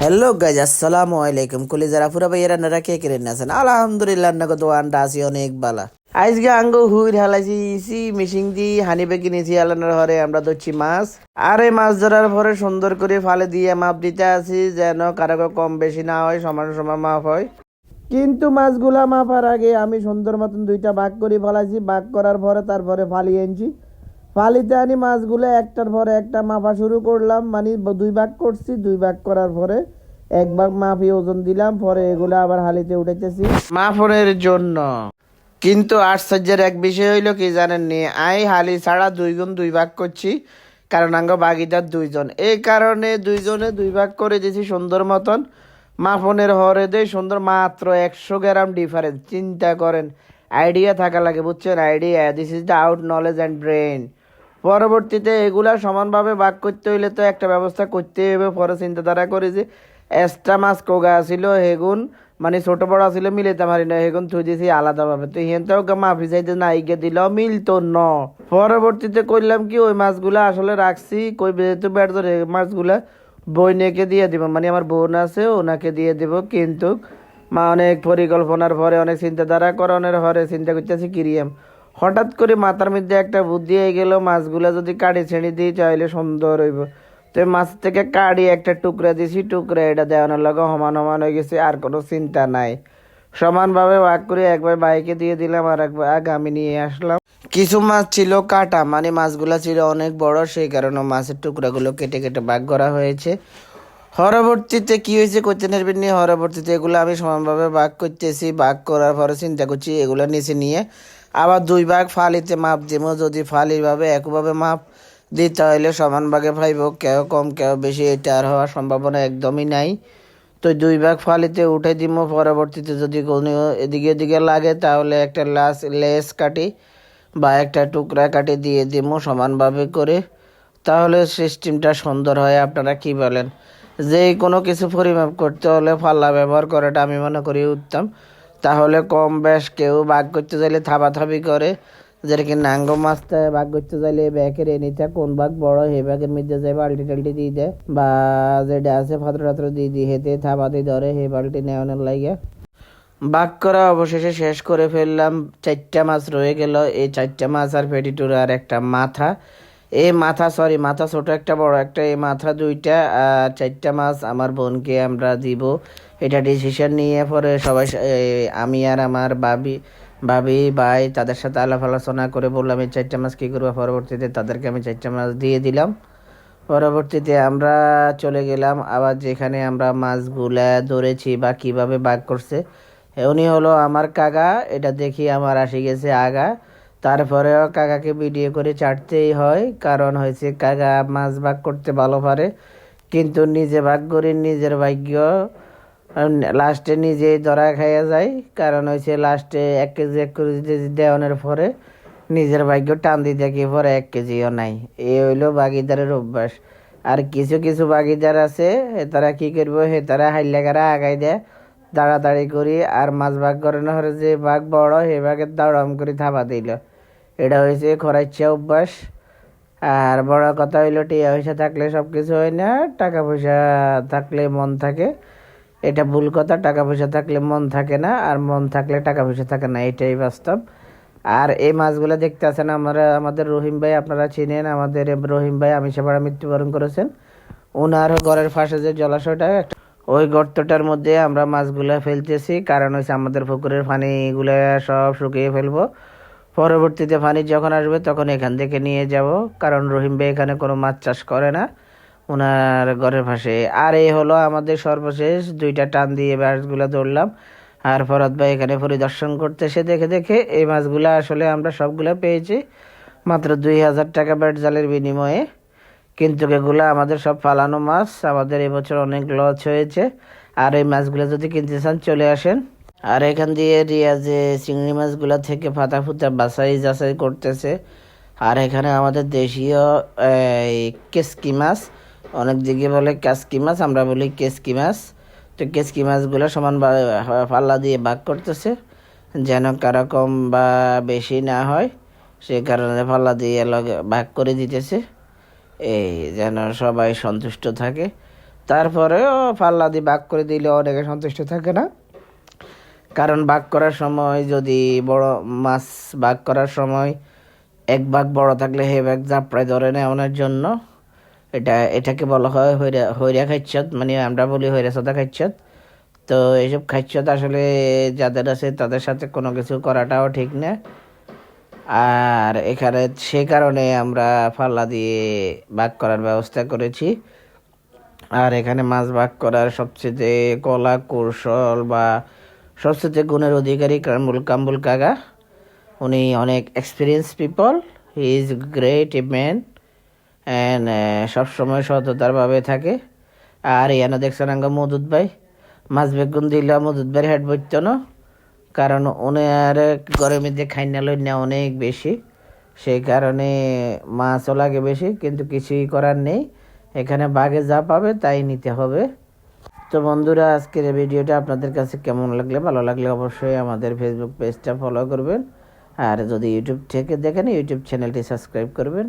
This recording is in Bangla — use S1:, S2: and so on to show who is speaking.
S1: হ্যালো গাইজ, আসসালামু আলাইকুম। কলিজারা পুরা ভাইয়েরা নারা কে কেরেন আছেন? আলহামদুলিল্লাহ নাগো দোয়ানটা আছি অনেক বালা। আজকে আঙ্গো হুইর হালাইছি ইসি মিশিং দি হানি বেগি নিছি আলানোর হরে আমরা ধরছি মাছ। আর এই মাছ ধরার পরে সুন্দর করে ফালে দিয়ে মাপ দিতে আছি যেন কারো কম বেশি না হয়, সমান সমান মাপ হয়। কিন্তু মাছগুলা মাপার আগে আমি সুন্দর মতন দুইটা ভাগ করে ফেলাইছি। ভাগ করার পরে তারপরে ফালিয়ে আনছি। ফালিতে আনি মাছগুলো একটার পরে একটা মাপা শুরু করলাম, মানে দুই ভাগ করছি। দুই ভাগ করার পরে এক ভাগ মাপি ওজন দিলাম, পরে এগুলো আবার হালিতে উঠাইতেছি মাপনের জন্য। কিন্তু আশ্চর্যের এক বিষয় হইলো কি জানেন নি, হালি ছাড়া দুই গুণ দুই ভাগ করছি, কারণ আঙ্গ বাগিদার দুইজন, এই কারণে দুইজনে দুই ভাগ করে দিয়েছি সুন্দর মতন। মাপনের হরে দেয় সুন্দর, মাত্র 100 গ্রাম ডিফারেন্স। চিন্তা করেন, আইডিয়া থাকা লাগে, বুঝছেন? Idea, this is the out knowledge and brain. পরবর্তীতে এগুলা সমানভাবে ভাগ করতে হইলে তো একটা ব্যবস্থা করতে হবে। পরে চিন্তাধারা করে যে এক্সট্রা মাছ কোগা ছিল হেগুন, মানে ছোট বড় ছিল মিলাইতে পারি না, হেগুন থুই দিয়েছি আলাদাভাবে। তো হেনতেও মাফি চাইতে না ইগে দিল মিলতো ন। পরবর্তীতে করলাম কি, ওই মাছগুলা আসলে রাখছি কই যেহেতু বেড় ধরে মাছগুলা বইনেকে দিয়ে দিব, মানে আমার বোন আছে ওনাকে দিয়ে দিব। কিন্তু অনেক পরিকল্পনার পরে, অনেক চিন্তাধারা করানোর পরে চিন্তা করতেছি কিরিয়াম, হঠাৎ করে মাথার মধ্যে একটা বুদ্ধি হয়ে গেল, মাছগুলা যদি কাটি ছেড়ে দিই চাইলে সুন্দর হইব। তো মাছ থেকে কাটি একটা টুকরা দিছি, টুকরা এটা দেওয়ানোর লগে সমান সমান হয়ে গেছে, আর কোনো চিন্তা নাই। সমানভাবে ভাগ করে একবার বাইকে দিয়ে দিলাম আর একবার আমি নিয়ে আসলাম। কিছু মাছ ছিল কাটা, মানে মাছগুলা ছিল অনেক বড়, সেই কারণে মাছের টুকরাগুলো কেটে কেটে ভাগ করা হয়েছে। পরবর্তীতে কি হয়েছে করতে নেবেন নিয়ে, পরবর্তীতে এগুলো আমি সমানভাবে ভাগ করতেছি। ভাগ করার পরে চিন্তা করছি এগুলো নিচে নিয়ে আবার দুই ভাগ ফালিতে মাপ দিব। যদি ফালিভাবে একভাবে মাপ দিই তাহলে সমান ভাগে পাইব, কেউ কম কেউ বেশি, এটা আর হওয়ার সম্ভাবনা একদমই নাই। তো দুই ভাগ ফালিতে উঠে দিব। পরবর্তীতে যদি কোনো এদিকে এদিকে লাগে তাহলে একটা লেস কাটি বা একটা টুকরা কাটি দিয়ে দিব সমানভাবে করে, তাহলে সিস্টেমটা সুন্দর হয়। আপনারা কি বলেন? যে কোনো কিছু পরিমাপ করতে হলে ফাল্লা ব্যবহার করাটা আমি মনে করি উত্তম। তাহলে কম বেশ কেউ ভাগ করতে চাইলে থাবাথাবি করে, যেরকম নাঙ্গ মাছটা ভাগ করতে চাইলে ব্যাগের এনিটা কোন ভাগ বড় সেই ব্যাগের মধ্যে যায় বাল্টি টাল্টি দিয়ে দেয়, বা যেটা আছে পাত্র টাত্র দিয়ে দিয়ে হেতে থাবাতে ধরে সেই বাল্টি নেওয়ানোর লাগে। ভাগ করা অবশেষে শেষ করে ফেললাম। 4টা মাছ রয়ে গেল, এই 4টা মাছ আর পেটিটুর আর একটা মাথা। এই মাথা, সরি মাথা ছোট একটা বড় একটা, এই মাথা দুইটা আর 4টা মাছ আমার বোনকে আমরা দিব। এটা ডিসিশন নিয়ে পরে সবাই আমি আর আমার ভাবি ভাই তাদের সাথে আলাপ আলোচনা করে বললাম এই 4টা মাছ কী করবো। পরবর্তীতে তাদেরকে আমি 4টা মাছ দিয়ে দিলাম। পরবর্তীতে আমরা চলে গেলাম আবার যেখানে আমরা মাছগুলা ধরেছি বা কিভাবে ভাগ করছে। উনি হলো আমার কাকা, এটা দেখি আমার আসি গেছে আগা। তারপরেও কাকাকে ভিডিও করে ছাড়তেই হয়, কারণ হয়েছে কাকা মাছ ভাগ করতে ভালো পারে, কিন্তু নিজে ভাগ করে নিজের ভাগ্য লাস্টে নিজেই ধরা খাইয়া যায়। কারণ হয়েছে লাস্টে 1 কেজি 1 কেজি দেওয়ানোর পরে নিজের ভাগ্য টান দিতে গিয়ে পরে 1 কেজিও নাই। এই হইলো বাগিদারের অভ্যাস। আর কিছু কিছু বাগিদার আছে, তারা কি করবো, তারা হাইলেগারা আগাই দেয় তাড়াতাড়ি করি, আর মাছ ভাগ করে না হলে যে ভাগ বড় সে ভাগের দাঁড়াম করে থাবা দিল। এটা হয়েছে খরাইচ্ছা অভ্যাস। আর বড় কথা হইলো টিয়া পয়সা থাকলে সব কিছু হয় না, টাকা পয়সা থাকলে মন থাকে। এটা ভুল কথা, টাকা পয়সা থাকলে মন থাকে না, আর মন থাকলে টাকা পয়সা থাকে না, এটাই বাস্তব। আর এই মাছগুলো দেখতে আছেন আমাদের রহিম ভাই, আপনারা চিনেন আমাদের রহিম ভাই, আমি সেবার মৃত্যুবরণ করেছেন। ওনার ঘরের পাশে যে জলাশয়টা, ওই গর্তটার মধ্যে আমরা মাছগুলা ফেলতেছি, কারণ হচ্ছে আমাদের পুকুরের পানিগুলো সব শুকিয়ে ফেলবো। পরবর্তীতে পানি যখন আসবে তখন এখান থেকে নিয়ে যাব, কারণ রহিম ভাই এখানে কোনো মাছ চাষ করে না ওনার ঘরের পাশে। আর এই হলো আমাদের সর্বশেষ 2টা টান দিয়ে মাছগুলো ধরলাম। আর ফরাদ ভাই এখানে পরিদর্শন করতেছে দেখে দেখে। এই মাছগুলো আসলে আমরা সবগুলো পেয়েছি মাত্র 2000 টাকা ব্যাট জালের বিনিময়ে। কিন্তু এগুলো আমাদের সব ফালানো মাছ, আমাদের এবছর অনেক লস হয়েছে। আর এই মাছগুলো যদি কিনতে চান চলে আসেন। আর এখান দিয়ে রিয়াজে চিংড়ি মাছগুলো থেকে ফাতা ফুতা বাছাই যাচাই করতেছে। আর এখানে আমাদের দেশীয় এই কেসকি মাছ, অনেক দিকে বলে কাসকি মাছ, আমরা বলি কেসকি মাছ। তো কেসকি মাছগুলো সমান পাল্লা দিয়ে ভাগ করতেছে, যেন কারো কম বা বেশি না হয়, সে কারণে পাল্লা দিয়ে ভাগ করে দিতেছে, এই যেন সবাই সন্তুষ্ট থাকে। তারপরেও পাল্লা দিয়ে ভাগ করে দিলে অনেকে সন্তুষ্ট থাকে না, কারণ ভাগ করার সময় যদি বড় মাছ ভাগ করার সময় এক ভাগ বড় থাকলে হে ভাগ জাপড়ায় ধরে নেওয়ার জন্য এটাকে বলা হয় হইরা খাইচ্ছত, মানে আমরা বলি হইরা সদা খাইচ্ছত। তো এইসব খাইচ্ছত আসলে যাদের আছে তাদের সাথে কোনো কিছু করাটাও ঠিক না। আর এখানে সে কারণে আমরা পাল্লা দিয়ে ভাগ করার ব্যবস্থা করেছি। আর এখানে মাছ ভাগ করার সবচেয়ে কলা কৌশল বা সবচেয়ে গুণের অধিকারী কামবুল কাকা। উনি অনেক experience people, he is great a man and সবসময় সততারভাবে থাকে। আর ইয়ানো দেখছেন আঙ্গ মদুদ ভাই মাছ বেগুন দিলে মদুদ ভাইয়ের হেড বইত না, কারণ উনি আর ঘরের মধ্যে খাইনা লইনা অনেক বেশি, সেই কারণে মাছও লাগে বেশি, কিন্তু কিছুই করার নেই, এখানে বাঘে যা পাবে তাই নিতে হবে। তো বন্ধুরা, আজকের এই ভিডিওটা আপনাদের কাছে কেমন লাগলে, ভালো লাগলে অবশ্যই আমাদের ফেসবুক পেজটা ফলো করবেন, আর যদি ইউটিউব থেকে দেখেন ইউটিউব চ্যানেলটি সাবস্ক্রাইব করবেন।